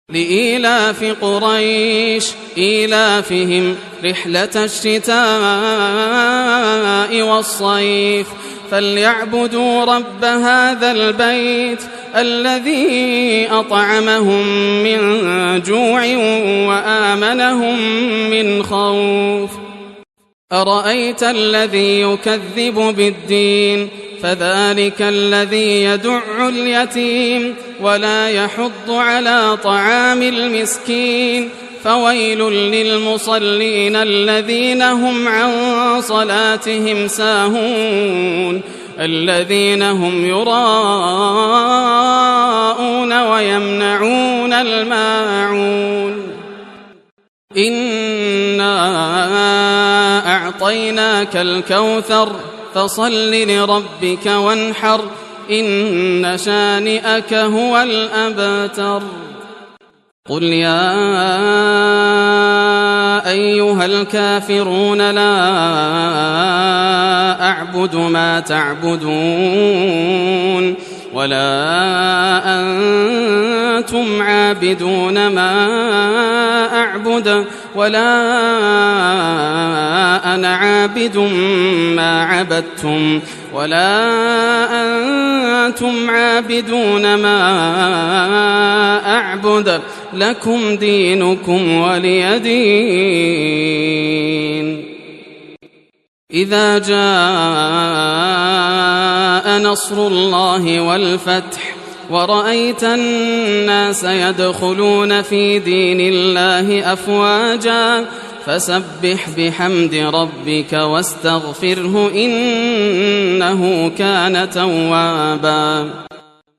لإيلاف قريش إيلافهم رحلة الشتاء والصيف فليعبدوا رب هذا البيت الذي أطعمهم من جوع وآمنهم من خوف. أرأيت الذي يكذب بالدين فذلك الذي يدع اليتيم ولا يحض على طعام المسكين فويل للمصلين الذين هم عن صلاتهم ساهون الذين هم يراءون ويمنعون الماعون. إنا أعطيناك الكوثر فصل لربك وانحر إن شانئك هو الأبتر. قل يا أيها الكافرون لا أعبد ما تعبدون ولا أنتم عابدون ما أعبد ولا أنا عابد ما عبدتم ولا أنتم عابدون ما أعبد لكم دينكم ولي دين. إذا جاء نصر الله والفتح ورأيت الناس يدخلون في دين الله أفواجا فسبح بحمد ربك واستغفره إنه كان توابا.